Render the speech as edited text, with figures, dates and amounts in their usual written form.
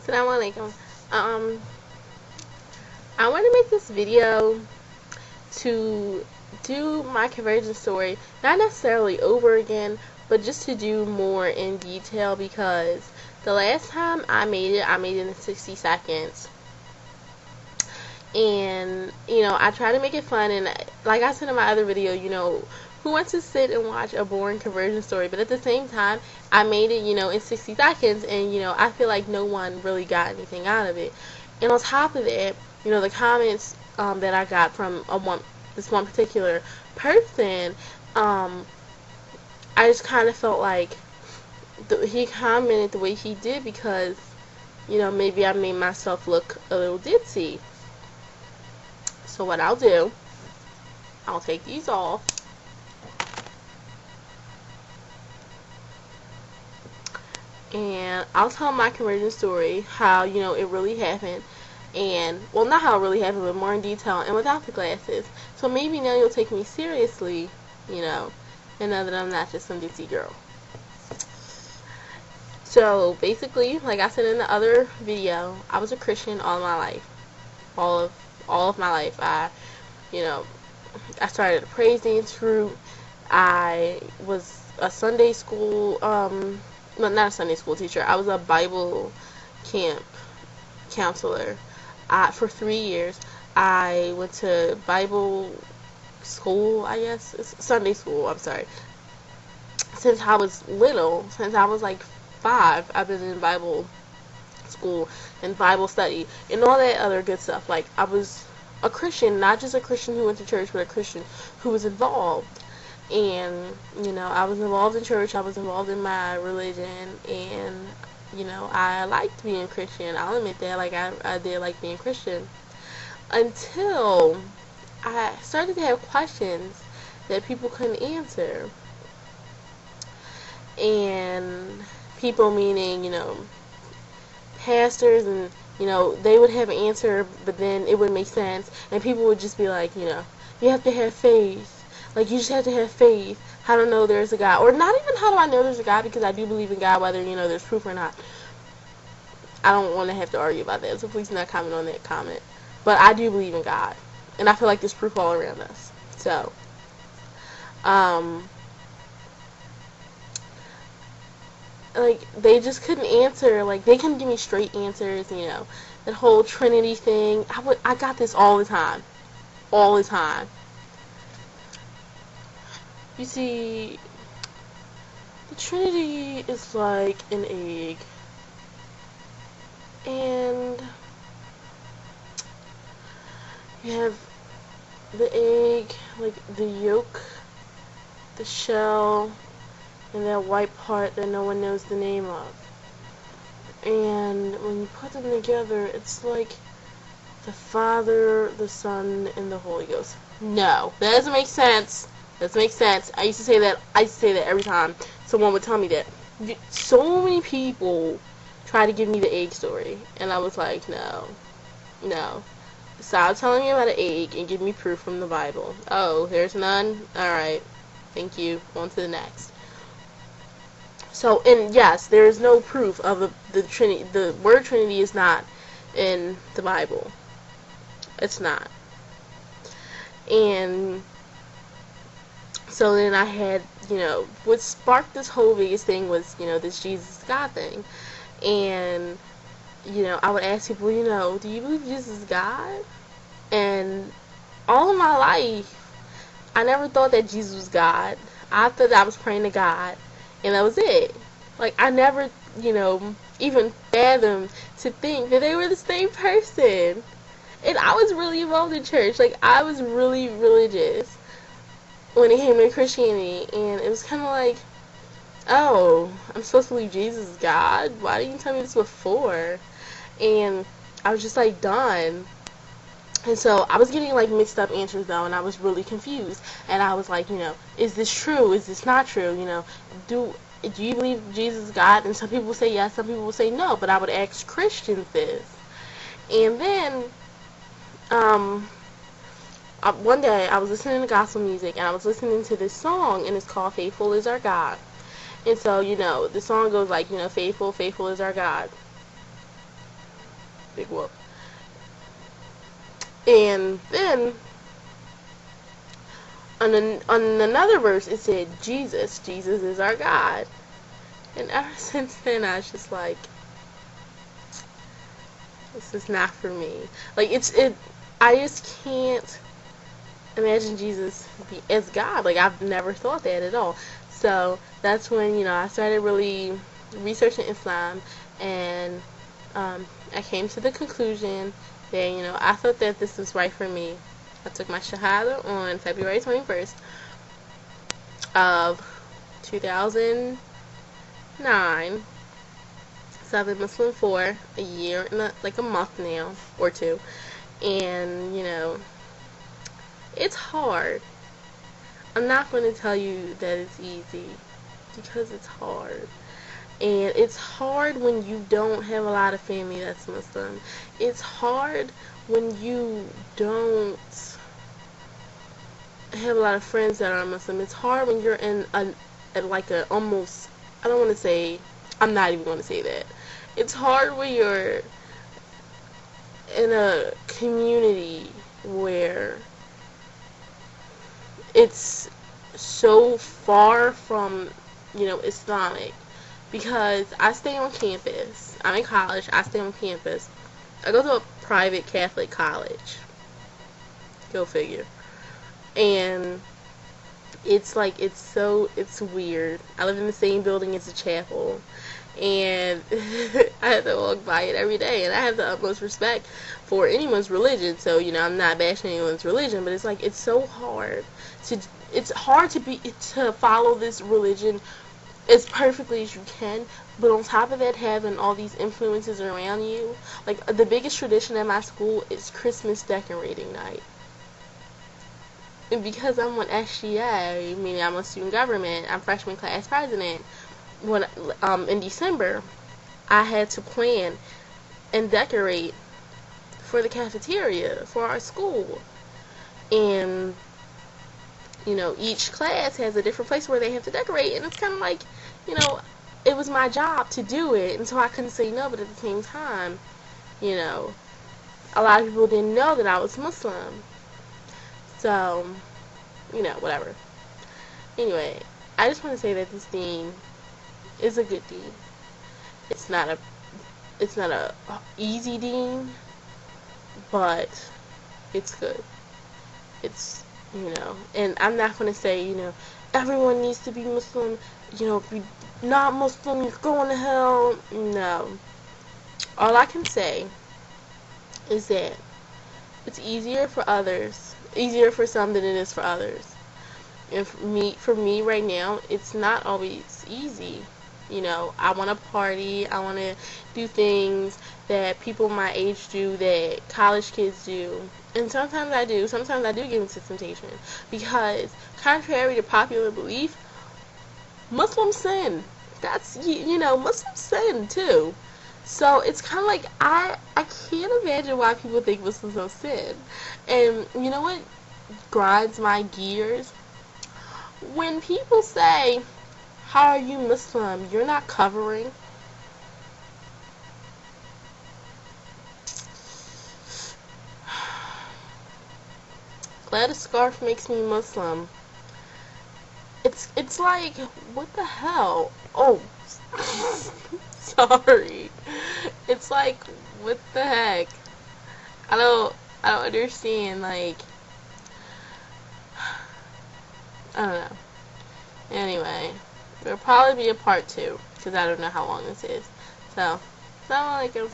Assalamu alaikum. I want to make this video to do my conversion story, not necessarily over again, but just to do more in detail, because the last time I made it in 60 seconds. And, I try to make it fun, and like I said in my other video, who wants to sit and watch a boring conversion story? But at the same time, I made it, in 60 seconds, and, I feel like no one really got anything out of it. And on top of that, the comments that I got from this one particular person, I just kind of felt like he commented the way he did because, maybe I made myself look a little ditzy. So what I'll do, I'll take these off. And I'll tell my conversion story, how, it really happened. And, well, not how it really happened, but more in detail and without the glasses. So maybe now you'll take me seriously, and know that I'm not just some ditzy girl. So, basically, like I said in the other video, I was a Christian all my life. All of my life. I started a praise dance group. I was a Sunday school, not a Sunday school teacher. I was a Bible camp counselor. For 3 years, I went to Bible school, I guess. Sunday school, I'm sorry. Since I was little, since I was like 5, I've been in Bible school and Bible study and all that other good stuff. Like, I was a Christian, not just a Christian who went to church, but a Christian who was involved. And, I was involved in church, I was involved in my religion, and, I liked being Christian. I'll admit that, like, I did like being Christian. Until I started to have questions that people couldn't answer. And people meaning, pastors, and, they would have an answer, but then it wouldn't make sense. And people would just be like, you have to have faith. Like, you just have to have faith. How to know there's a God. Or not even how do I know there's a God, because I do believe in God, whether, there's proof or not. I don't want to have to argue about that, so please do not comment on that comment. But I do believe in God. And I feel like there's proof all around us. So, like, they just couldn't answer. Like, they couldn't give me straight answers, that whole Trinity thing. I got this all the time. All the time. You see, the Trinity is like an egg, and you have the egg, like the yolk, the shell, and that white part that no one knows the name of. And when you put them together, it's like the Father, the Son, and the Holy Ghost. No, that doesn't make sense. Doesn't make sense. I used to say that every time someone would tell me that. So many people try to give me the egg story, and I was like, no. Stop telling me about an egg and give me proof from the Bible. Oh, there's none? Alright. Thank you. On to the next. So, and yes, there is no proof of the Trinity. The word Trinity is not in the Bible. It's not. And so then I had, what sparked this whole biggest thing was, this Jesus God thing. And, I would ask people, do you believe Jesus is God? And all of my life, I never thought that Jesus was God. I thought that I was praying to God, and that was it. Like, I never, even fathomed to think that they were the same person. And I was really involved in church. Like, I was really religious when it came to Christianity, and it was kind of like, oh, I'm supposed to believe Jesus is God? Why didn't you tell me this before? And I was just like, done. And so I was getting like mixed up answers though, and I was really confused. And I was like, is this true? Is this not true? Do you believe Jesus is God? And some people will say yes, some people will say no. But I would ask Christians this. And then, one day I was listening to gospel music, and I was listening to this song, and it's called Faithful is Our God. And so, the song goes like, faithful is our God. big whoop. And then on another verse it said, Jesus is our God. And ever since then I was just like, this is not for me. Like I just can't imagine Jesus as God. Like, I've never thought that at all. So that's when, I started really researching Islam, and I came to the conclusion that, I thought that this was right for me. I took my Shahada on February 21st of 2009. So I've been Muslim for a year and like a month now, or two. And, it's hard. I'm not going to tell you that it's easy, because it's hard. And it's hard when you don't have a lot of family that's Muslim. It's hard when you don't have a lot of friends that are Muslim. It's hard when you're in like a almost, I don't want to say, I'm not even going to say that. It's hard when you're in a community where it's so far from, Islamic. Because I stay on campus. I'm in college. I stay on campus. I go to a private Catholic college. Go figure. And it's like, it's weird. I live in the same building as a chapel. And I have to walk by it every day. And I have the utmost respect for anyone's religion. So, I'm not bashing anyone's religion. But it's like, it's so hard. It's hard to follow this religion as perfectly as you can, but on top of that, having all these influences around you. Like, the biggest tradition at my school is Christmas decorating night. And because I'm on SGA, meaning I'm on student government, I'm freshman class president, when in December, I had to plan and decorate for the cafeteria for our school. And each class has a different place where they have to decorate, and it's kind of like, it was my job to do it, and so I couldn't say no, but at the same time, a lot of people didn't know that I was Muslim. So, whatever. Anyway, I just want to say that this deen is a good deen. It's not a easy deen, but it's good. It's, and I'm not going to say, everyone needs to be Muslim, if you're not Muslim, you're going to hell. No. All I can say is that it's easier for some than it is for others. And for me right now, it's not always easy. I want to party, I want to do things that people my age do, that college kids do. And sometimes I do give into temptation. Because, contrary to popular belief, Muslims sin. That's, Muslims sin too. So it's kind of like, I can't imagine why people think Muslims don't sin. And you know what grinds my gears? When people say, how are you Muslim? You're not covering. Glad a scarf makes me Muslim. It's like, what the hell? Oh, sorry. It's like, what the heck? I don't understand, like, I don't know. Anyway, there'll probably be a part 2, because I don't know how long this is. So, assalamu alaikum.